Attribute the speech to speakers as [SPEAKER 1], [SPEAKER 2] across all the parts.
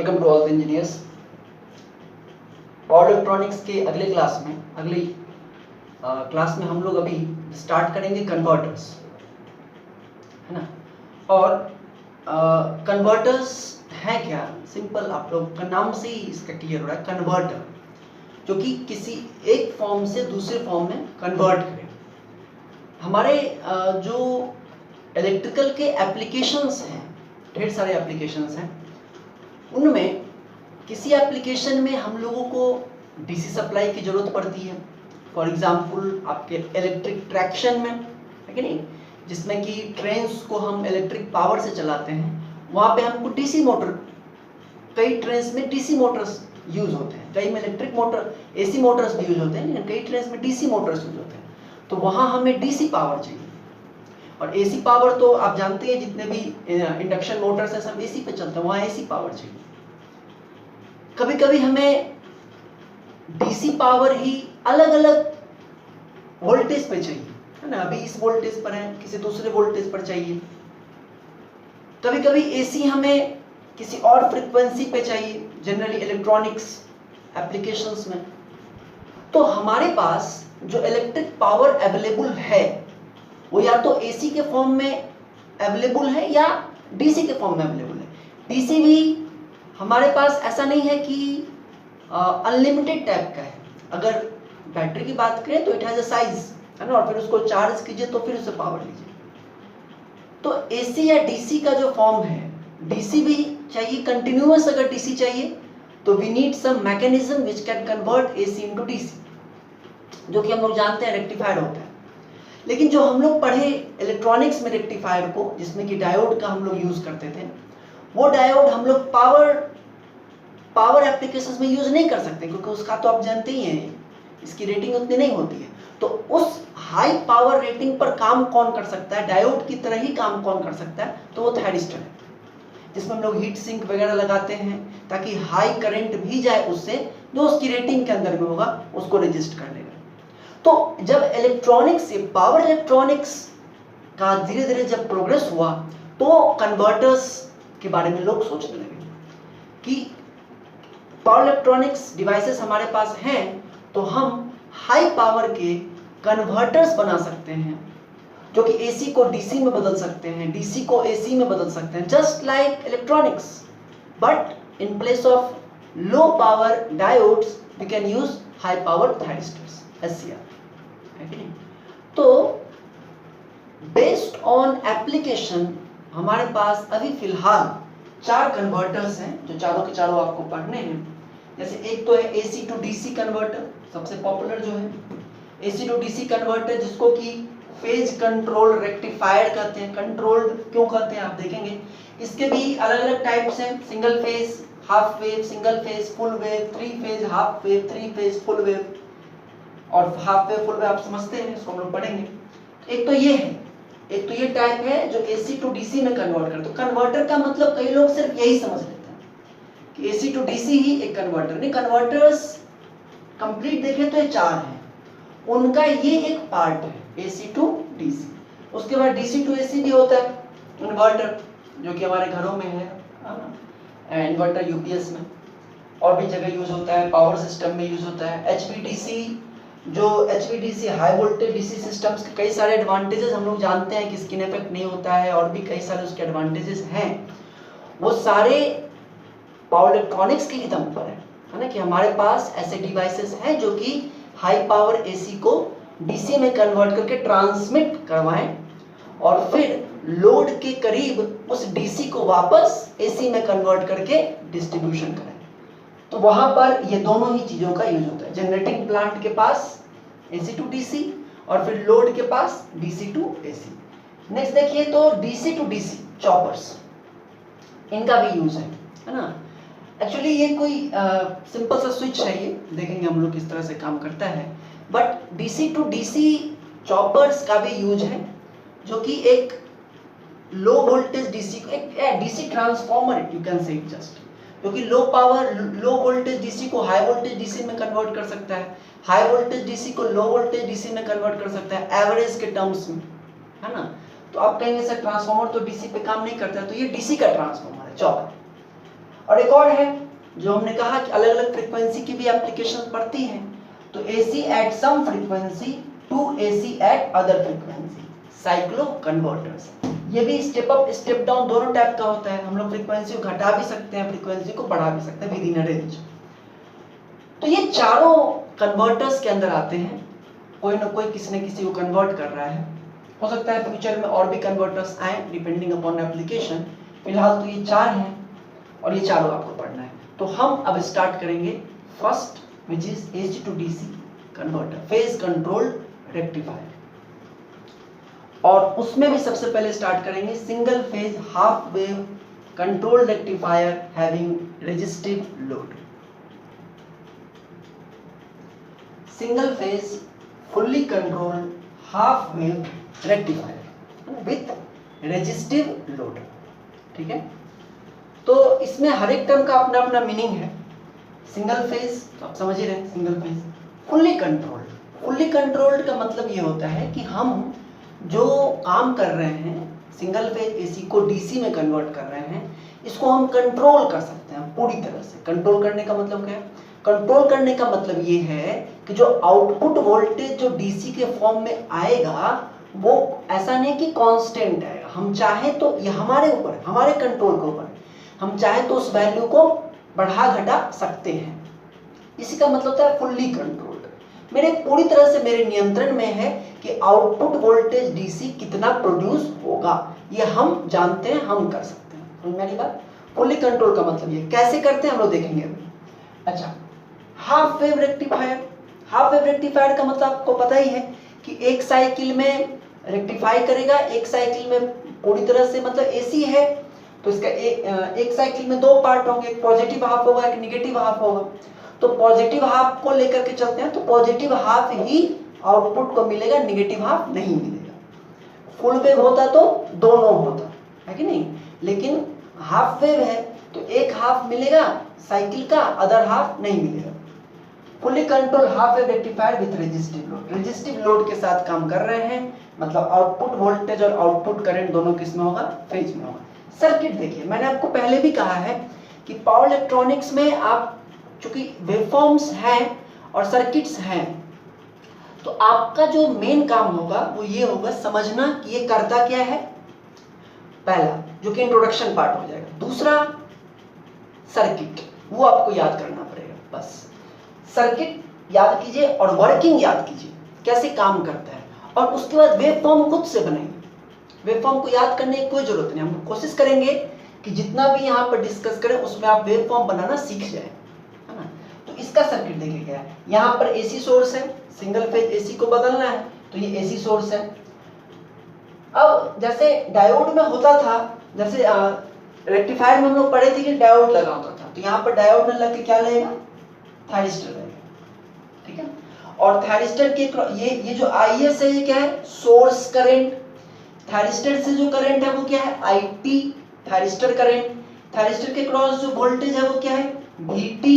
[SPEAKER 1] Welcome to all the engineers. Power electronics के अगले class में हम लोग अभी स्टार्ट करेंगे कन्वर्टर्स, है ना। और कन्वर्टर्स है क्या, सिंपल आप लोग का नाम से ही इसका क्लियर हो रहा है। कन्वर्टर जो कि किसी एक फॉर्म से दूसरे फॉर्म में कन्वर्ट करे। हमारे जो इलेक्ट्रिकल के एप्लीकेशंस हैं, ढेर सारे एप्लीकेशंस हैं, उनमें किसी एप्लीकेशन में हम लोगों को डीसी सप्लाई की ज़रूरत पड़ती है। फॉर एग्जांपल आपके इलेक्ट्रिक ट्रैक्शन में, है कि नहीं, जिसमें कि ट्रेन्स को हम इलेक्ट्रिक पावर से चलाते हैं, वहाँ पे हमको डीसी मोटर, कई ट्रेन्स में डीसी मोटर्स यूज़ होते हैं, कई में इलेक्ट्रिक मोटर, एसी मोटर्स भी यूज़ होते हैं, लेकिन कई ट्रेन्स में डीसी मोटर्स यूज़ होते हैं। तो वहाँ हमें डीसी पावर चाहिए। और एसी पावर तो आप जानते हैं, जितने भी इंडक्शन मोटर्स हैं सब एसी पे चलते हैं, वहाँ एसी पावर चाहिए। कभी कभी हमें डीसी पावर ही अलग अलग वोल्टेज पे चाहिए, है ना। अभी इस वोल्टेज पर है, किसी दूसरे वोल्टेज पर चाहिए। कभी कभी एसी हमें किसी और फ्रीक्वेंसी पे चाहिए, जनरली इलेक्ट्रॉनिक्स एप्लीकेशंस में। तो हमारे पास जो इलेक्ट्रिक पावर अवेलेबल है वो या तो एसी के फॉर्म में अवेलेबल है या डीसी के फॉर्म में अवेलेबल है। डीसी भी हमारे पास ऐसा नहीं है कि अनलिमिटेड टाइप का है। अगर बैटरी की बात करें तो इट हैज अ साइज, है ना, और फिर उसको चार्ज कीजिए तो फिर उससे पावर लीजिए। तो एसी या डीसी का जो फॉर्म है, डीसी भी चाहिए कंटिन्यूअस। अगर डीसी चाहिए तो we need some mechanism which can convert AC into DC, जो कि हम लोग जानते हैं रेक्टिफायर होता है। लेकिन जो हम लोग पढ़े इलेक्ट्रॉनिक्स में रेक्टिफायर को, जिसमें कि डायोड का हम लोग यूज करते थे, वो डायोड हम लोग पावर एप्लीकेशंस में यूज नहीं कर सकते, क्योंकि उसका तो आप जानते ही हैं, इसकी रेटिंग उतनी नहीं होती है। तो उस हाई पावर रेटिंग पर काम कौन कर सकता है, डायोड की तरह ही काम कौन कर सकता है, तो वो थायरिस्टर है, जिसमें हम लोग हीट सिंक वगैरह लगाते हैं ताकि हाई करंट भी जाए उससे, जो उसकी रेटिंग के अंदर में होगा उसको रजिस्ट कर लेगा। तो जब इलेक्ट्रॉनिक्स से पावर इलेक्ट्रॉनिक्स का धीरे धीरे जब प्रोग्रेस हुआ, तो कन्वर्टर्स के बारे में लोग सोचने लगे कि पावर इलेक्ट्रॉनिक्स डिवाइसेस हमारे पास हैं, तो हम हाई पावर के कन्वर्टर्स बना सकते हैं, जो कि एसी को डीसी में बदल सकते हैं, डीसी को एसी में बदल सकते हैं, just like electronics. But in place of low power diodes we can use high power thyristors, SCR, है कि नहीं। तो बेस्ड ऑन एप्लीकेशन हमारे पास अभी फिलहाल 4 कन्वर्टर्स हैं, जो चारों के चारों आपको पढ़ने हैं। जैसे एक तो है एसी टू डीसी कन्वर्टर, सबसे पॉपुलर जो है एसी टू डीसी कन्वर्टर, जिसको कि फेज कंट्रोल रेक्टिफायर कहते हैं। कंट्रोल्ड क्यों कहते हैं आप देखेंगे। इसके भी अलग अलग टाइप्स हैं, single phase, half wave, single phase, full wave, 3 phase, half wave, 3 phase, full wave. और हाफ वेव फुल वेव आप समझते हैं, इसको हम लोग पढ़ेंगे। एक तो ये है, एक तो ये टाइप है जो एसी टू डीसी में कन्वर्ट करते हैं। कन्वर्टर का मतलब कई लोग सिर्फ यही समझ लेते हैं कि एसी टू डीसी ही एक कन्वर्टर। नहीं, कन्वर्टर्स कंप्लीट देखें तो ये 4 हैं, उनका ये एक पार्ट है एसी टू डीसी। उसके बाद डीसी टू एसी भी होता है इन्वर्टर, जो कि हमारे घरों में है, इन्वर्टर यूपीएस में और भी जगह यूज होता है, पावर सिस्टम में यूज होता है। एचवीडीसी, जो HVDC high voltage DC systems के कई सारे एडवांटेजेस हम लोग जानते हैं कि स्किन इफेक्ट नहीं होता है, और भी कई सारे उसके एडवांटेजेस हैं। वो सारे पावर इलेक्ट्रॉनिक्स के ही दम पर है ना, कि हमारे पास ऐसे डिवाइसेस हैं जो कि हाई पावर एसी को डीसी में कन्वर्ट करके ट्रांसमिट करवाएं, और फिर लोड के करीब उस डीसी को वापस एसी में कन्वर्ट करके डिस्ट्रीब्यूशन करें। तो वहां पर ये दोनों ही चीजों का यूज होता है। जनरेटिंग प्लांट के पास एसी टू डीसी, और फिर लोड के पास डीसी टू एसी। नेक्स्ट देखिए तो डीसी टू डीसी चॉपर्स, इनका भी यूज है ना। एक्चुअली ये कोई सिंपल सा स्विच है, ये देखेंगे हम लोग किस तरह से काम करता है। But DC to DC choppers का भी यूज है, जो कि एक लो वोल्टेज डीसी को, एक DC transformer you can say just, जो कि low power low voltage DC को हाई वोल्टेज डीसी में कन्वर्ट कर सकता है, हाई वोल्टेज डीसी को लो वोल्टेज डीसी में कन्वर्ट कर सकता है, एवरेज के टर्म्स में, है ना। तो आप कहेंगे सर ट्रांसफॉर्मर तो डीसी पे काम नहीं करता है, तो ये डीसी का ट्रांसफॉर्मर है, चॉपर। और एक और है जो हमने कहा कि अलग अलग फ्रीक्वेंसी की भी एप्लीकेशन पड़ती है, तो AC at some frequency to AC at other frequency, cycloconverters. ये भी स्टेप अप स्टेप डाउन दोनों टाइप का होता है। हम लोग फ्रीक्वेंसी को घटा भी सकते हैं, फ्रीक्वेंसी को बढ़ा भी सकते हैं विद इन अ रेंज। तो ये चारों कन्वर्टर्स के अंदर आते हैं। कोई ना कोई किसी न किसी को कन्वर्ट कर रहा है। हो सकता है फ्यूचर में और भी कन्वर्टर्स आए डिपेंडिंग अपॉन एप्लीकेशन। फिलहाल तो ये 4 हैं और ये चारों आपको पढ़ना है। तो हम अब स्टार्ट करेंगे first which is AC to DC converter, phase controlled rectifier. और उसमें भी सबसे पहले स्टार्ट करेंगे single phase half wave controlled rectifier having resistive load. Single phase fully controlled half wave rectifier with resistive load. ठीक है, तो इसमें हर एक टर्म का अपना अपना मीनिंग है। सिंगल फेज तो आप समझ ही रहे हैं, single phase. Fully controlled, fully controlled का मतलब ये होता है कि हम जो काम कर रहे हैं, सिंगल फेज AC को DC में कन्वर्ट कर रहे हैं, इसको हम कंट्रोल कर सकते हैं पूरी तरह से। कंट्रोल करने का मतलब क्या है? कंट्रोल करने का मतलब ये है कि जो आउटपुट वोल्टेज जो DC के फॉर्म में आएगा वो ऐसा नहीं कि कांस्टेंट आएगा। हम चाहे तो ये हमारे ऊपर, हमारे कंट्रोल के ऊपर, हम चाहे तो उस वैल्यू को बढ़ा घटा सकते हैं। इसी का मतलब होता है फुल्ली कंट्रोल्ड। मेरे पूरी तरह से मेरे नियंत्रण में है कि आउटपुट वोल्टेज DC कितना प्रोड्यूस होगा, ये हम जानते हैं, हम कर सकते हैं। समझ में आई बात? फुल्ली कंट्रोल का मतलब ये कैसे करते हैं हम लोग देखेंगे अभी। अच्छा, half wave rectifier. Half wave rectifier का मतलब आपको पता ही है कि एक साइकिल में रेक्टिफाई करेगा, एक साइकिल में पूरी तरह से मतलब AC है तो इसका एक साइकिल में 2 पार्ट होंगे, एक पॉजिटिव हाफ होगा, एक नेगेटिव हाफ होगा। तो पॉजिटिव हाफ को लेकर के चलते हैं तो पॉजिटिव हाफ ही आउटपुट को मिलेगा, नेगेटिव हाफ नहीं मिलेगा। फुल वेव होता तो दोनों होता है कि नहीं, लेकिन हाफ वेव है तो एक हाफ मिलेगा साइकिल का, अदर हाफ नहीं मिलेगा। Fully control half wave rectifier with resistive load. Resistive load के साथ काम कर रहे हैं, मतलब आउटपुट वोल्टेज और आउटपुट करंट दोनों किस में होगा? फेज में होगा। सर्किट देखिए, मैंने आपको पहले भी कहा है कि पावर इलेक्ट्रॉनिक्स में आप चूंकि वेवफॉर्म्स हैं और सर्किट्स हैं, तो आपका जो मेन काम होगा वो ये होगा समझना कि ये करता क्या है, पहला, जो कि इंट्रोडक्शन पार्ट हो जाएगा। दूसरा सर्किट, वो आपको याद करना पड़ेगा। बस सर्किट याद कीजिए और वर्किंग याद कीजिए कैसे काम करता है, और उसके बाद वेवफॉर्म खुद से बनाइए। वेवफॉर्म को याद करने की कोई जरूरत नहीं, हम कोशिश करेंगे कि जितना भी यहाँ पर डिस्कस करें उसमें आप वेवफॉर्म बनाना सीख जाए, है ना। तो इसका सर्किट देखिए क्या है, यहाँ पर AC सोर्स है, सिंगल फेज AC को बदलना है तो ये AC सोर्स है। अब जैसे डायोड में होता था, जैसे रेक्टिफायर में हम लोग पढ़े थे कि डायोड लगा होता था, तो यहाँ पर डायोड में लग के क्या लगेगा? थायरिस्टर लगेगा। ठीक है, और थायरिस्टर के ये जो IS है ये क्या है? Source current. थायरिस्टर से जो करंट है वो क्या है? IT, thyristor current. थायरिस्टर के क्रॉस जो वोल्टेज है वो क्या है? VT।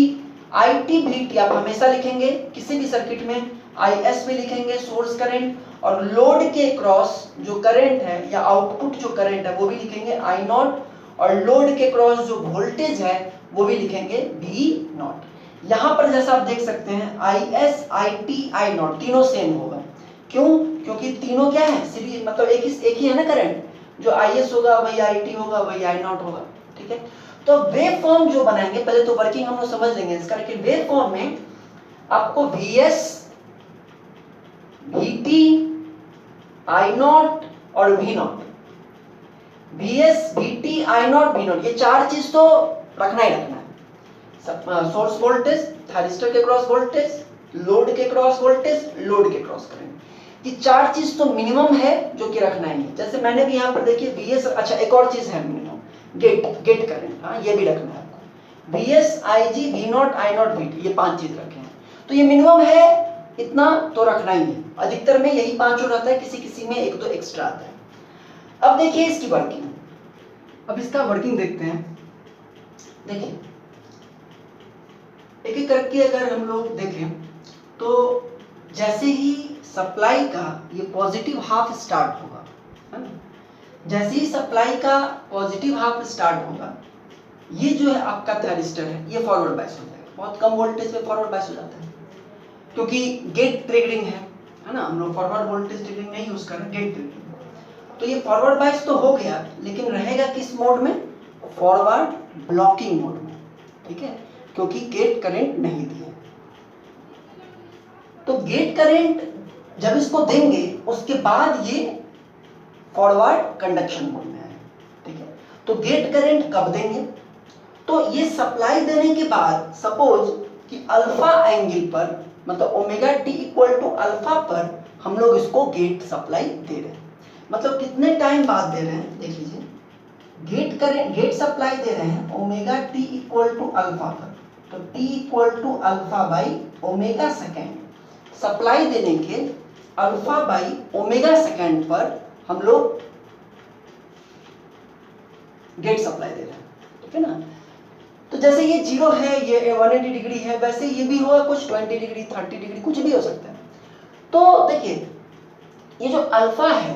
[SPEAKER 1] IT VT आप हमेशा लिखेंगे किसी भी सर्किट में, IS में लिखेंगे सोर्स करंट, और लोड के क्रॉस जो करंट है या आउटपुट जो करंट है वो भी लिखेंगे I0, और लोड के क्रॉस जो वोल्टेज है वो भी लिखेंगे V0। यहाँ पर जैसा आप देख सकते हैं IS, IT, I0 तीनों सेम होगा। क्यों? क्योंकि तीनों क्या है? सीरीज, मतलब एक ही है ना करंट। जो IS होगा वही IT होगा, वही I0 होगा। ठीक है, तो वेव फॉर्म जो बनाएंगे, पहले तो वर्किंग हम लोग समझ लेंगे इसका, लेकिन वेव फॉर्म में आपको VS, VT, I0 और V0, VS, VT, I0, V0, ये 4 चीज तो रखना ही रखना है। सोर्स वोल्टेज, थायरिस्टर के क्रॉस वोल्टेज, लोड के क्रॉस वोल्टेज, लोड के क्रॉस करंट, ये 4 चीज तो मिनिमम है जो कि रखना ही है। जैसे मैंने भी यहाँ पर देखिए VS, अच्छा एक और चीज है मिनिमम, गेट करंट, हाँ ये भी रखना है आपको। VS, IG, V0, I0, VT, ये 5 चीज रखे हैं, तो ये मिनिमम है, इतना तो रखना ही है। अधिकतर में यही 5 रहता है, किसी किसी में 1-2 एक्स्ट्रा आता है। अब देखिए इसकी वर्किंग, अब इसका वर्किंग देखते हैं। देखिए एक एक करके अगर हम लोग देखें तो जैसे ही सप्लाई का ये पॉजिटिव हाफ स्टार्ट होगा, है ना, जैसे ही सप्लाई का पॉजिटिव हाफ स्टार्ट होगा ये जो है आपका थायरिस्टर है, ये फॉरवर्ड बायस हो जाएगा। बहुत कम वोल्टेज पे फॉरवर्ड बायस हो जाता है क्योंकि गेट ट्रिगरिंग है ना, हम लोग फॉरवर्ड वोल्टेज ट्रिगरिंग नहीं यूज कर रहे, गेट ट्रिगरिंग। तो ये फॉरवर्ड बायस तो हो गया, लेकिन रहेगा किस मोड में? फॉरवर्ड ब्लॉकिंग मोड में, ठीक है, क्योंकि गेट करंट नहीं दिए। तो गेट करंट जब इसको देंगे उसके बाद ये फॉरवर्ड कंडक्शन मोड में आएगा, ठीक है। तो गेट करंट कब देंगे? तो ये सप्लाई देने के बाद सपोज कि अल्फा एंगल पर, मतलब omega T equal to alpha पर हम लोग इसको गेट सप्लाई दे रहे हैं। मतलब कितने टाइम बाद दे रहे हैं देख लीजिए, गेट सप्लाई दे रहे हैं omega T equal to alpha पर, तो T equal to alpha by omega second. Supply देने के अल्फा बाई ओमेगा सेकेंड पर हम लोग गेट सप्लाई दे रहे हैं, ठीक है ना। तो जैसे ये 0 है, ये 180 डिग्री है, वैसे ये भी होगा कुछ 20 डिग्री 30 डिग्री कुछ भी हो सकता है। तो देखिए ये जो अल्फा है,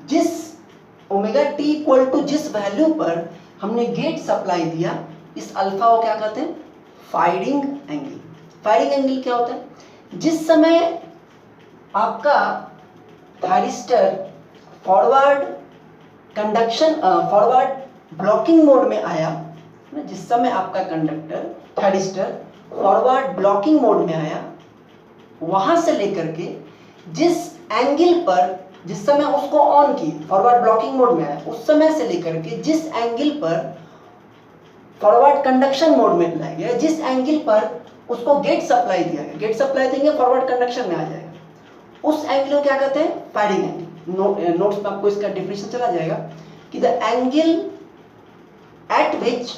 [SPEAKER 1] जिस ओमेगा टी इक्वल टू जिस वैल्यू पर हमने गेट सप्लाई दिया, इस अल्फा को क्या कहते हैं? Firing angle. फायरिंग एंगल क्या होता है? जिस समय आपका thyristor forward conduction forward blocking mode में आया, जिस समय आपका conductor thyristor forward blocking mode में आया, वहां से लेकर के जिस एंगल पर, जिस समय उसको ऑन की फॉरवर्ड ब्लॉकिंग मोड में आया, उस समय से लेकर के जिस एंगल पर फॉरवर्ड कंडक्शन मोड में लाया गया, जिस एंगल पर उसको गेट सप्लाई दिया गया, गेट सप्लाई देंगे फॉरवर्ड कंडक्शन में आ जाएगा, उस एंगल को क्या कहते हैं? Firing angle. नोट्स में आपको इसका डेफिनेशन चला जाएगा कि the angle eight which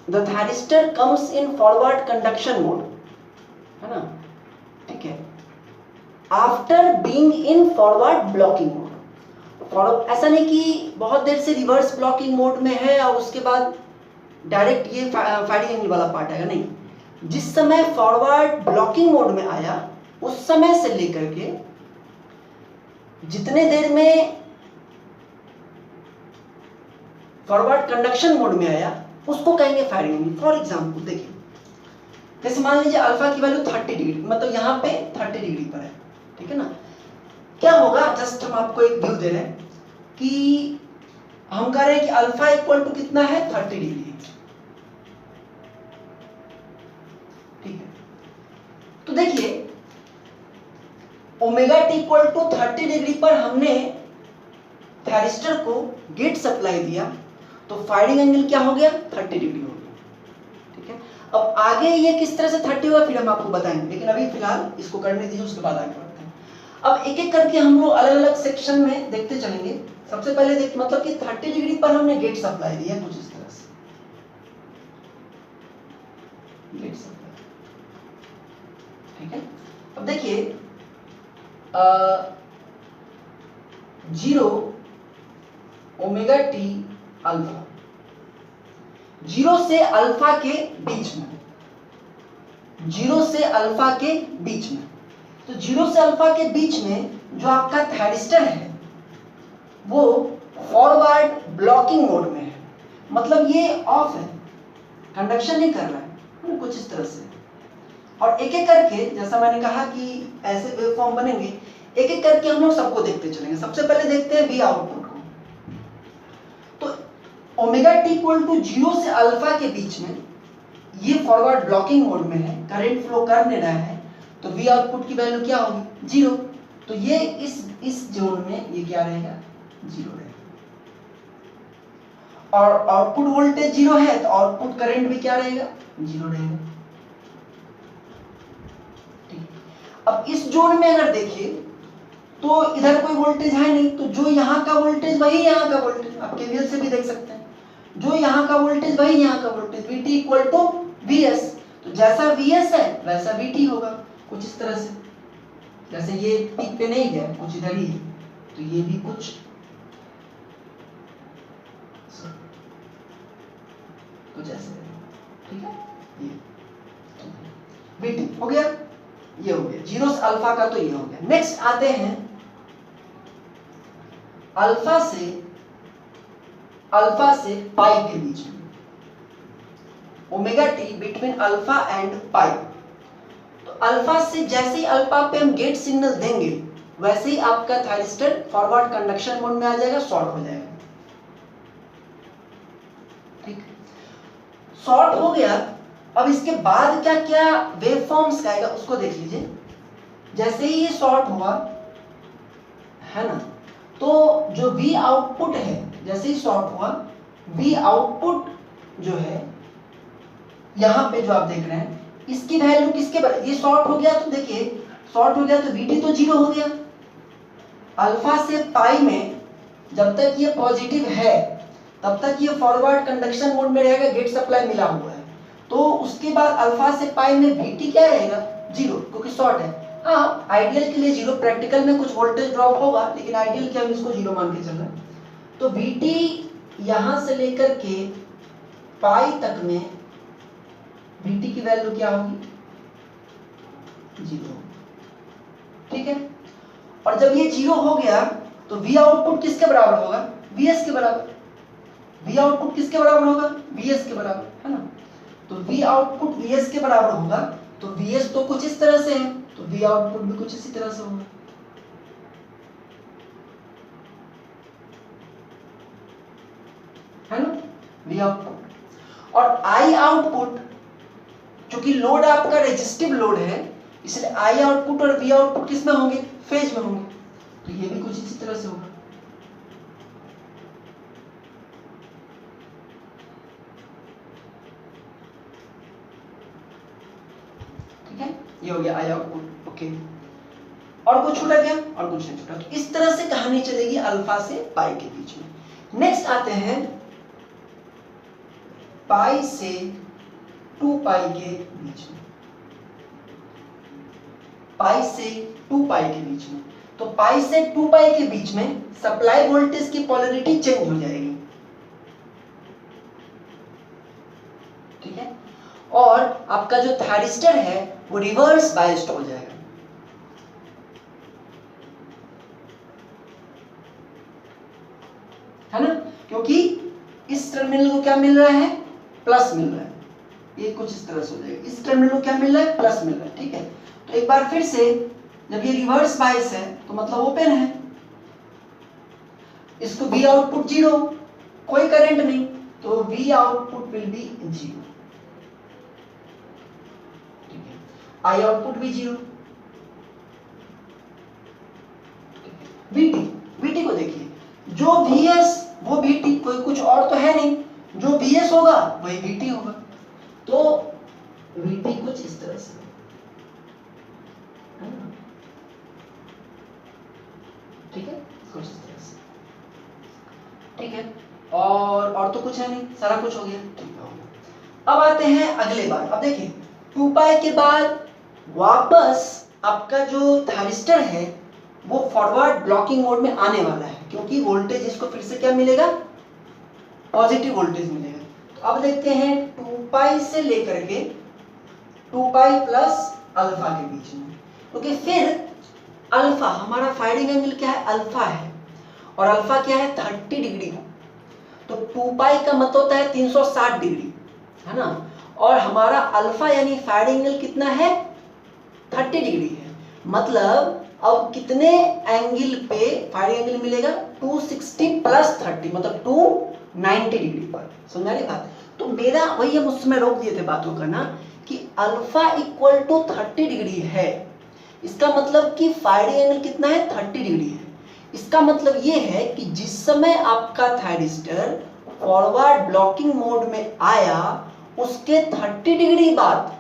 [SPEAKER 1] the thyristor comes in forward conduction mode, है ना, ठीक है, after being in forward blocking mode. ऐसा नहीं कि बहुत देर से रिवर्स ब्लॉकिंग मोड में है और उसके बाद डायरेक्ट ये फायरिंग एंगल वाला पार्ट आएगा, नहीं। जिस समय फॉरवर्ड ब्लॉकिंग मोड में आया, उस समय से लेकर के जितने देर में फॉरवर्ड कंडक्शन मोड में आया, उसको कहेंगे फायरिंग एंगल। फॉर एग्जांपल देखिए, जैसे मान लीजिए अल्फा की वैल्यू 30 डिग्री, मतलब यहाँ पे 30 डिग्री पर है, ठीक है ना। क्या होगा, जस्ट हम आपको एक व्यू दे रहे हैं कि हम कह रहे हैं कि अल्फा इक्वल टू कितना है? 30 डिग्री, ठीक है। तो देखिए omega T equal to 30 degree पर हमने थायरिस्टर को गेट सप्लाई दिया, तो फायरिंग एंगल क्या हो गया? 30 डिग्री हो गया, ठीक है। अब आगे ये किस तरह से 30 हुआ फिर हम आपको बताएंगे, लेकिन अभी फिलहाल इसको करने दीजिए, उसके बाद आगे बढ़ते हैं। अब एक एक करके हम लोग अलग अलग सेक्शन में देखते चलेंगे। सबसे पहले देखिए, मतलब कि 30 डिग्री पर हमने गेट सप्लाई दिया कुछ इस तरह से, गेट सप्लाई, ठीक है। अब देखिए 0 ओमेगा टी अल्फा, 0 से अल्फा के बीच में, 0 से अल्फा के बीच में, तो 0 से अल्फा के बीच में जो आपका थायरिस्टर है वो फॉरवर्ड ब्लॉकिंग मोड में है, मतलब ये ऑफ है, कंडक्शन नहीं कर रहा है, कुछ इस तरह से। और एक एक करके, जैसा मैंने कहा कि ऐसे वेवफॉर्म बनेंगे, एक एक करके हम लोग सबको देखते चलेंगे। सबसे पहले देखते हैं वी आउटपुट को। तो ओमेगा टी इक्वल टू 0 से अल्फा के बीच में ये फॉरवर्ड ब्लॉकिंग मोड में है, करंट फ्लो कर नहीं रहा है, तो वी आउटपुट की वैल्यू क्या होगी? 0। तो ये इस जोन में ये क्या रहेगा? 0 रहेगा। और आउटपुट वोल्टेज 0 है, तो आउटपुट करंट भी क्या रहेगा? 0 रहेगा। अब इस जोन में अगर देखिए तो इधर कोई वोल्टेज है नहीं, तो जो यहाँ का वोल्टेज वही यहाँ का वोल्टेज, आप केवीएल से भी देख सकते हैं, जो यहाँ का वोल्टेज वही यहाँ का voltage, VT equal to VS। तो जैसा VS है वैसा VT होगा, कुछ इस तरह से। जैसे ये पीक पे नहीं गया, कुछ इधर ही है, तो ये भी कुछ ऐसे, ठीक है। ये VT हो गया, ये हो गया 0 से अल्फा का, तो ये हो गया। नेक्स्ट आते हैं अल्फा से पाई के बीच में। Omega T between alpha and pi. तो अल्फा से जैसे ही अल्फा पे हम गेट सिग्नल देंगे वैसे ही आपका थायरिस्टर फॉरवर्ड कंडक्शन मोड में आ जाएगा, शॉर्ट हो जाएगा। ठीक, शॉर्ट हो गया। अब इसके बाद क्या क्या वेव फॉर्म्स आएगा उसको देख लीजिए। जैसे ही ये शॉर्ट हुआ है ना, तो जो V आउटपुट है जैसे ही शॉर्ट हुआ, V आउटपुट जो है यहाँ पे जो आप देख रहे हैं इसकी वैल्यू किसके बराबर, ये शॉर्ट हो गया तो देखिए शॉर्ट हो गया तो VT तो 0 हो गया। अल्फा से पाई में जब तक ये पॉजिटिव है तब तक ये फॉरवर्ड कंडक्शन मोड में रहेगा, गेट सप्लाई मिला हुआ है। तो उसके बाद अल्फा से पाई में VT क्या रहेगा, 0, क्योंकि शॉर्ट है। हाँ, आइडियल के लिए 0, प्रैक्टिकल में कुछ वोल्टेज ड्रॉप होगा लेकिन आइडियल के हम इसको 0 मान के चल रहे हैं। तो VT यहां से लेकर के पाई तक में VT की वैल्यू क्या होगी, 0। ठीक है, और जब ये 0 हो गया तो V आउटपुट किसके बराबर होगा, VS के बराबर। V आउटपुट किसके बराबर होगा, VS के बराबर, है ना। तो V आउटपुट VS के बराबर होगा, तो VS तो कुछ इस तरह से है तो V आउटपुट भी कुछ इसी तरह से होगा, है ना, V आउटपुट। और I आउटपुट, क्योंकि लोड आपका रेजिस्टिव लोड है इसलिए I आउटपुट और V आउटपुट किस में होंगे, फेज में होंगे, तो ये भी कुछ इसी तरह से होगा। ठीक है, ये हो गया I आउटपुट। ओके, और कुछ छूटा क्या, और कुछ नहीं छूटा। तो इस तरह से कहानी चलेगी अल्फा से पाई के बीच में। नेक्स्ट आते हैं पाई से 2 पाई के बीच में, पाई से 2 पाई के बीच में। तो पाई से 2 पाई के बीच में सप्लाई वोल्टेज की पोलैरिटी चेंज हो जाएगी। ठीक है, और आपका जो थायरिस्टर है वो रिवर्स बायस्ड हो जाएगा। है ना, क्योंकि इस टर्मिनल को क्या मिल रहा है, प्लस मिल रहा है, ये कुछ इस तरह से हो जाएगा। इस टर्मिनल को क्या मिल रहा है, प्लस मिल रहा है। ठीक है, तो एक बार फिर से जब ये रिवर्स बायस है तो मतलब ओपन है, इसको V आउटपुट 0, कोई करंट नहीं, तो V आउटपुट विल बी 0। ठीक है, I आउटपुट भी 0। VT को देखिए, जो VS वो VT, कोई कुछ और तो है नहीं, जो VS होगा वही VT होगा, तो VT कुछ इस तरह से। ठीक है, कुछ इस तरह से। ठीक है, और तो कुछ है नहीं, सारा कुछ हो गया। ठीक है, अब आते हैं अगले बार। अब देखिए 2 पाई के बाद वापस आपका जो थायरिस्टर है वो फॉरवर्ड ब्लॉकिंग मोड में आने वाला है, क्योंकि वोल्टेज इसको फिर से क्या मिलेगा, पॉजिटिव वोल्टेज मिलेगा। तो अब देखते हैं 2 पाई से लेकर के 2 पाई प्लस अल्फा के बीच में, क्योंकि फिर अल्फा हमारा फायरिंग एंगल क्या है, अल्फा है, और अल्फा क्या है 30 डिग्री। तो 2 पाई का मतलब होता है 360 डिग्री, है ना, और हमारा अल्फा यानी फायरिंग एंगल कितना है, 30 डिग्री है। मतलब अब कितने एंगल पे फायरिंग एंगल मिलेगा, 260 प्लस 30, मतलब 290 डिग्री पर। समझ रही बात। तो मेरा वही हम उसमें रोक दिए थे बातों का ना, कि अल्फा इक्वल टू 30 डिग्री है, इसका मतलब कि फायरिंग एंगल कितना है, 30 डिग्री है। इसका मतलब ये है कि जिस समय आपका थायरिस्टर फॉरवर्ड ब्लॉकिंग मोड में आया उसके 30 डिग्री बाद,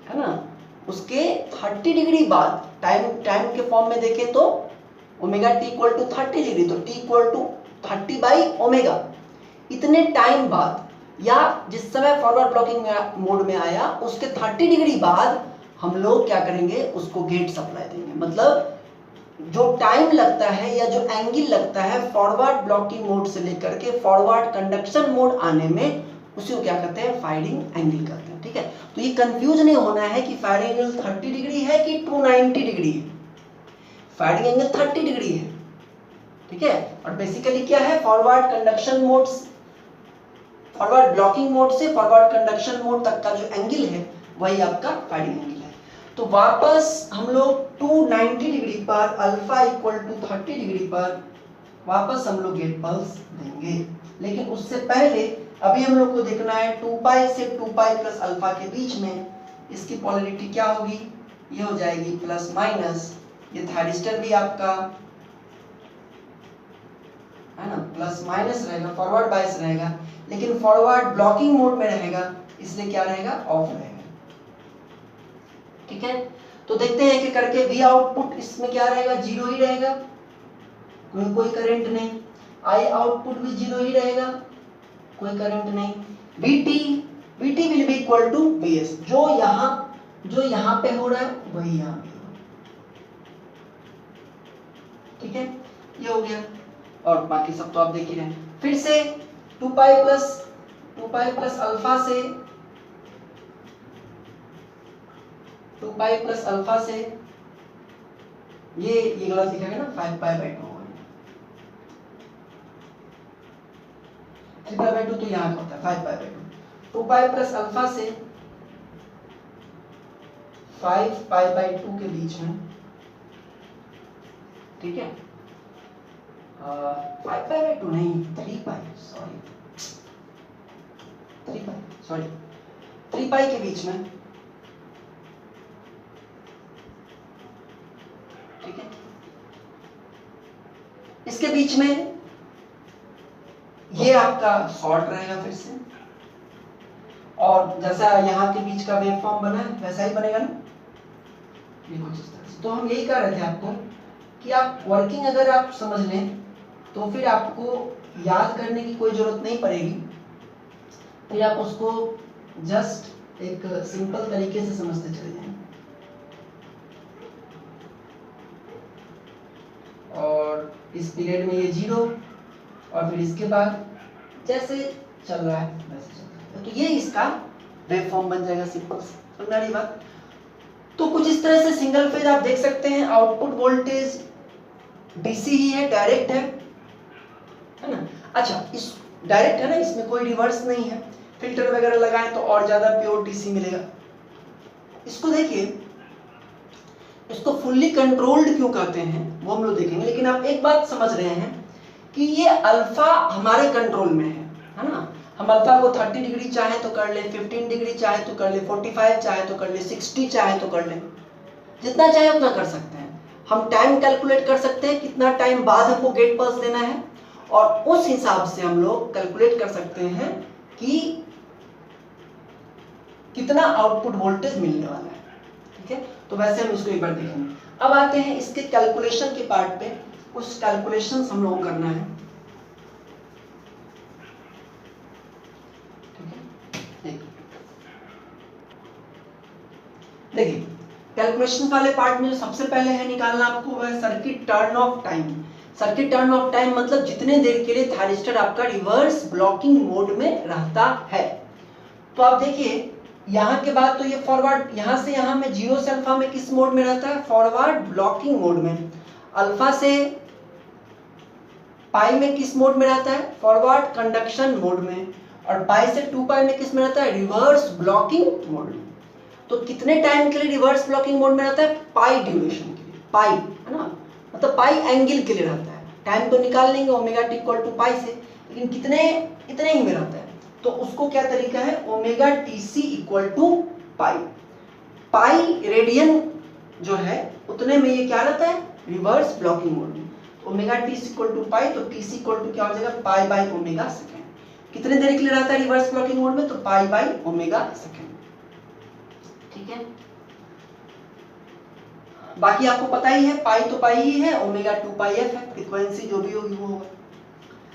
[SPEAKER 1] है ना, उसके 30 डिग्री बाद टाइम के फॉर्म में देखें तो omega T equal to 30 degree, तो T equal to 30 by omega, इतने टाइम बाद या जिस समय फॉरवर्ड ब्लॉकिंग मोड में आया उसके 30 डिग्री बाद हम लोग क्या करेंगे, उसको गेट सप्लाई देंगे। मतलब जो टाइम लगता है या जो एंगल लगता है फॉरवर्ड ब्लॉकिंग मोड से लेकर के फॉरवर्ड कंडक्शन मोड आने में, उसी को क्या कहते हैं, फायरिंग एंगल कहते हैं। ठीक है, तो ये कंफ्यूज नहीं होना है कि फायरिंग एंगल 30 डिग्री है कि 290 डिग्री है। फायरिंग एंगल 30 डिग्री है। ठीक है, और बेसिकली क्या है, forward conduction mode forward blocking mode से फॉरवर्ड कंडक्शन मोड तक का जो एंगल है वही आपका फायरिंग एंगल है। तो वापस हम लोग 290 डिग्री पर अल्फा इक्वल टू 30 डिग्री पर वापस हम लोग गेट पल्स देंगे, लेकिन उससे पहले अभी हम लोग को देखना है 2 पाई से 2 पाई प्लस अल्फा के बीच में इसकी पोलैरिटी क्या होगी, ये हो जाएगी प्लस माइनस, ये थायरिस्टर भी आपका है ना प्लस माइनस रहेगा, फॉरवर्ड बायस रहेगा, लेकिन फॉरवर्ड ब्लॉकिंग मोड में रहेगा, इसलिए क्या रहेगा, ऑफ रहेगा। ठीक है, तो देखते हैं कि करके वी आउटपुट इसमें क्या रहेगा, जीरो ही रहेगा, कोई करंट नहीं। आई आउटपुट भी जीरो ही रहेगा, कोई करंट नहीं। VT will be equal to VS, जो यहाँ पे हो रहा है वही यहाँ पे हो। ठीक है, ये हो गया, और बाकी सब तो आप देख ही रहे हैं। फिर से 2 पाई प्लस अल्फा से 2 पाई प्लस अल्फा से ये गलत लिखा गया ना, 5 पाई बाई 2 3 पाई बाई 2 तो यहाँ का होता है 5 pi by 2 2 pi plus alpha से 5 पाई बाई 2 के बीच में, ठीक है, 5 पाई बाई 2 नहीं 3 पाई, सॉरी 3 पाई के बीच में, ठीक है, इसके बीच में ये आपका शॉर्ट रहेगा फिर से, और जैसा यहाँ के बीच का वेव फॉर्म बना है वैसा ही बनेगा ना, ये कुछ इस तरह से। तो हम यही कह रहे थे आपको कि आप वर्किंग अगर आप समझ लें तो फिर आपको याद करने की कोई जरूरत नहीं पड़ेगी, फिर आप उसको जस्ट एक सिंपल तरीके से समझते चले जाएंगे। और इस पीरियड में ये जीरो, और फिर इसके बाद जैसे चल रहा है वैसे चल रहा है, तो ये इसका वेव फॉर्म बन जाएगा, सिंपल समझ रही बात। तो कुछ इस तरह से सिंगल फेज आप देख सकते हैं, आउटपुट वोल्टेज डीसी ही है, डायरेक्ट है ना। अच्छा, इस डायरेक्ट है ना, इसमें कोई रिवर्स नहीं है, फिल्टर वगैरह लगाएं तो और ज्यादा प्योर डीसी मिलेगा। इसको देखिए, इसको फुल्ली कंट्रोल्ड क्यों कहते हैं वो हम लोग देखेंगे, लेकिन आप एक बात समझ रहे हैं कि ये अल्फा हमारे कंट्रोल में है ना। हम अल्फा को 30 डिग्री चाहे तो कर ले, 15 डिग्री चाहे तो कर ले, 45 चाहे तो कर ले, 60 चाहे तो कर ले, जितना चाहे उतना कर सकते हैं। हम टाइम कैलकुलेट कर सकते हैं कितना टाइम बाद हमको गेट पल्स देना है, और उस हिसाब से हम लोग कैलकुलेट कर सकते हैं कि कितना आउटपुट वोल्टेज मिलने वाला है। ठीक है, तो वैसे हम इसको एक बार देखेंगे। अब आते हैं इसके कैलकुलेशन के पार्ट पे, कुछ कैलकुलेशंस हम लोगों को करना है। देखिए, कैलकुलेशन वाले पार्ट में जो सबसे पहले है निकालना आपको, वह है circuit turn off time. Circuit turn off time मतलब जितने देर के लिए थायरिस्टर आपका रिवर्स ब्लॉकिंग मोड में रहता है। तो आप देखिए, यहाँ के बाद तो ये फॉरवर्ड, यहाँ से यहाँ में जीरो से अल्फा में किस मोड में रहता है, फॉरवर्ड ब्लॉकिंग मोड में। अल्फा से पाई में किस मोड में रहता है, फॉरवर्ड कंडक्शन मोड में। और पाई से 2 पाई में किस में रहता है, रिवर्स ब्लॉकिंग मोड में। तो कितने टाइम के लिए रिवर्स ब्लॉकिंग मोड में रहता है, पाई ड्यूरेशन के लिए, पाई है ना, मतलब पाई एंगल के लिए रहता है। टाइम तो निकाल लेंगे ओमेगा टी इक्वल टू पाई से, लेकिन कितने ही में रहता है। तो उसको क्या तरीका है, omega T C equal to pi. Pi radian जो है उतने में ये क्या रहता है, रिवर्स ब्लॉकिंग मोड में। Omega T C equal to pi, तो टी सी इक्वल टू क्या हो जाएगा, पाई बाई ओमेगा सेकेंड। कितने देर के लिए रहता है रिवर्स ब्लॉकिंग मोड में, तो पाई बाई ओमेगा सेकेंड। ठीक है, बाकी आपको पता ही है, पाई तो पाई ही है, ओमेगा 2 पाई एफ है, फ्रीक्वेंसी जो भी होगी वो होगा।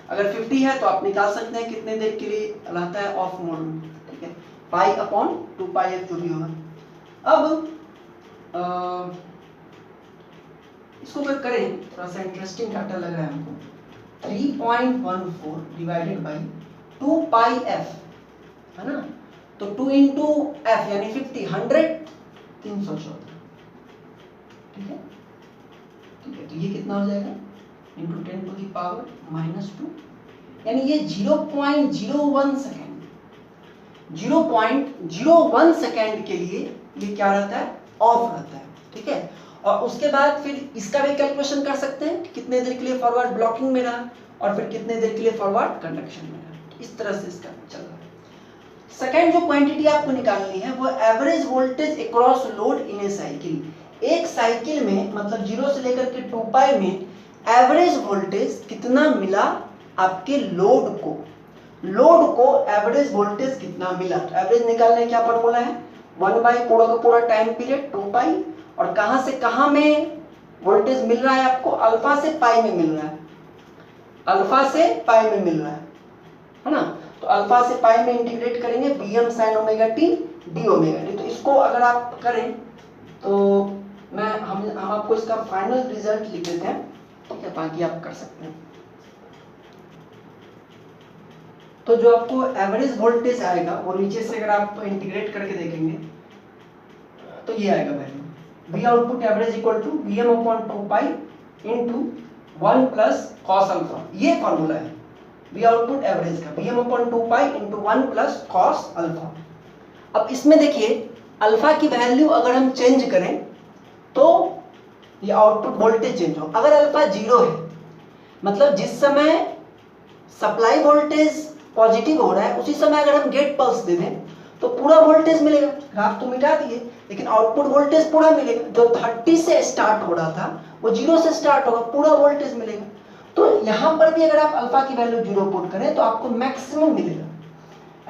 [SPEAKER 1] अगर 50 है तो आप निकाल सकते हैं कितने देर के लिए रहता है ऑफ मोड में। ठीक है, पाई अपॉन 2 पाई एफ जो भी होगा। अब इसको अगर करें, थोड़ा सा इंटरेस्टिंग डाटा लग रहा है हमको, 3.14 डिवाइडेड बाई 2 पाई एफ है ना, तो 2 इंटू एफ यानी 50, 100, 314। ठीक है, तो ये कितना हो जाएगा, इंटू 10 टू दी पावर -2, यानी ये 0.01 सेकेंड 0.01 सेकेंड के लिए ये क्या रहता है, ऑफ रहता है, ठीक है। और उसके बाद फिर इसका भी कैलकुलेशन कर सकते हैं कि कितने देर के लिए फॉरवर्ड ब्लॉकिंग में रहा और फिर कितने देर के लिए फॉरवर्ड कंडक्शन में रहा। इस तरह से इसका चल रहा है। सेकेंड जो क्वांटिटी आपको निकालनी है वो average voltage across load in A cycle. एक साइकिल में मतलब 0 से लेकर के 2 पाई में एवरेज वोल्टेज कितना मिला आपके लोड को, एवरेज वोल्टेज कितना मिला। तो एवरेज निकालने क्या फॉर्मूला है, 1 बाई पूरा का पूरा टाइम पीरियड 2 पाई, और कहां से कहां में वोल्टेज मिल रहा है आपको, अल्फा से पाई में मिल रहा है, अल्फा से पाई में मिल रहा है ना। तो अल्फा से पाई में इंटीग्रेट करेंगे Vm sin omega t d omega t। तो इसको अगर आप करें तो हम आपको इसका फाइनल रिजल्ट लिख देते हैं, ठीक है, बाकी आप कर सकते हैं। तो जो आपको एवरेज वोल्टेज आएगा वो नीचे से अगर आप इंटीग्रेट करके देखेंगे तो ये आएगा value V output average equal to Vm upon 2 pi into 1 plus cos alpha. ये फॉर्मूला है V आउटपुट एवरेज का, Vm upon 2 pi into 1 plus cos alpha. अब इसमें देखिए अल्फा की वैल्यू अगर हम चेंज करें तो ये आउटपुट वोल्टेज चेंज हो। अगर अल्फा 0 है मतलब जिस समय सप्लाई वोल्टेज पॉजिटिव हो रहा है उसी समय अगर हम गेट पल्स दे दें तो पूरा वोल्टेज मिलेगा, ग्राफ तो मिटा दिए, लेकिन आउटपुट वोल्टेज पूरा मिलेगा। जो 30 से स्टार्ट हो रहा था वो 0 से स्टार्ट होगा, पूरा वोल्टेज मिलेगा। तो यहां पर भी अगर आप अल्फा की वैल्यू 0 पुट करें तो आपको मैक्सिमम मिलेगा,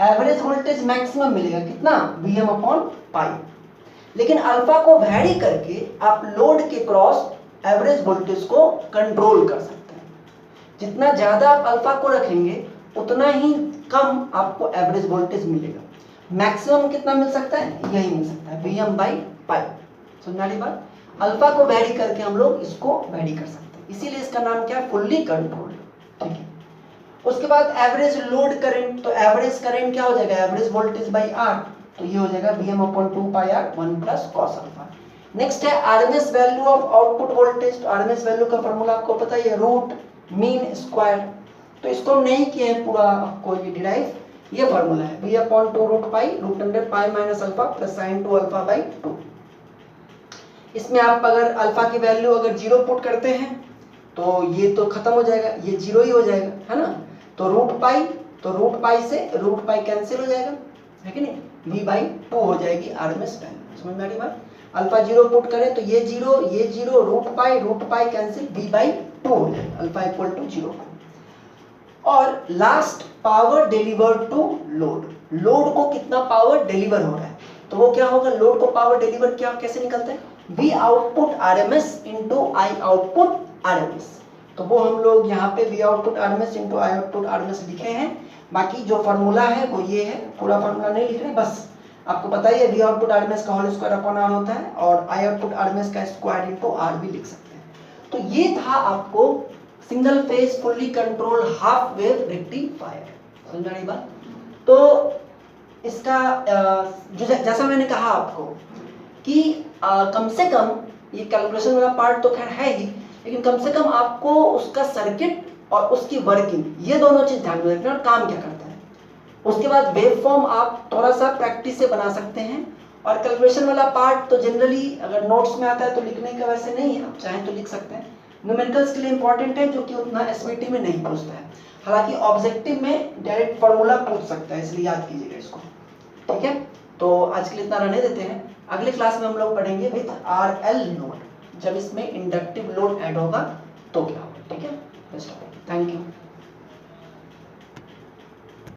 [SPEAKER 1] एवरेज वोल्टेज मैक्सिमम मिलेगा, कितना, Vm अपॉन पाई। लेकिन अल्फा को वैरी करके आप लोड के क्रॉस एवरेज वोल्टेज को कंट्रोल कर सकते हैं। जितना ज्यादा आप अल्फा को रखेंगे उतना ही कम आपको एवरेज वोल्टेज मिलेगा। मैक्सिमम कितना मिल सकता है, यही मिल सकता है Vm बाई पाई। समझा रही बात। अल्फा को वैरी करके हम लोग इसको वैरी कर सकते हैं, इसीलिए इसका नाम क्या है, फुल्ली कंट्रोल्ड, ठीक है। उसके बाद एवरेज लोड करंट, तो एवरेज करंट क्या हो जाएगा, एवरेज वोल्टेज बाई आर, तो ये हो जाएगा Vm upon 2 pi R 1 plus cos alpha. Next है RMS value of output voltage. तो आरएमएस वैल्यू का फॉर्मूला आपको पता है, रूट मीन स्क्वायर। तो इसको हम नहीं किए हैं पूरा, आपको ये डिराइव, ये फॉर्मूला है V upon 2 root pi root under pi minus alpha plus sine 2 alpha by 2। इसमें आप अगर अल्फा की वैल्यू अगर 0 पुट करते हैं तो ये तो खत्म हो जाएगा, ये 0 ही हो जाएगा, है ना। तो रूट पाई से रूट पाई कैंसिल हो जाएगा, है कि नहीं, V बाई 2 हो जाएगी आरएमएस वैल्यू। समझ में आ रही बात। अल्फा 0 पुट करें तो ये 0 root pi cancel, V by 2 हो जाएगा, अल्फा इक्वल टू 0। और last power delivered to load, load को कितना पावर डिलीवर हो रहा है, तो वो क्या होगा, लोड को पावर डिलीवर क्या कैसे निकलता है, V आउटपुट आरएमएस इंटू आई आउटपुट आरएमएस। तो वो हम लोग यहाँ पे V आउटपुट आरएमएस इंटू आई आउटपुट आरएमएस लिखे हैं। बाकी जो फॉर्मूला है वो ये है, पूरा फॉर्मूला नहीं लिख रहे, बस आपको पता ही है V आउटपुट आरएमएस का होल स्क्वायर अपॉन आर होता है, और आई आउटपुट आरएमएस का स्क्वायर इंटू आर भी लिख सकते हैं। तो ये था आपको single phase fully control half wave rectifier. समझ रही बात। तो इसका जैसा मैंने कहा आपको कि कम से कम ये कैलकुलेशन वाला पार्ट तो खैर है ही, लेकिन कम से कम आपको उसका सर्किट और उसकी वर्किंग ये दोनों चीज ध्यान में रखना और काम क्या करता है। उसके बाद वेव फॉर्म आप थोड़ा सा प्रैक्टिस से बना सकते हैं, और कैलकुलेशन वाला पार्ट तो जनरली अगर नोट्स में आता है तो लिखने का वैसे नहीं है, आप चाहें तो लिख सकते हैं। न्यूमेरिकल्स के लिए इंपॉर्टेंट है, जो कि उतना एसवीटी में नहीं पूछता है, हालांकि ऑब्जेक्टिव में डायरेक्ट फॉर्मूला पूछ सकता है, इसलिए याद कीजिएगा इसको, ठीक है। तो आज के लिए इतना रहने देते हैं, अगले क्लास में हम लोग पढ़ेंगे विथ आरएल लोड, जब इसमें इंडक्टिव लोड ऐड होगा तो क्या होगा, ठीक है। Thank you.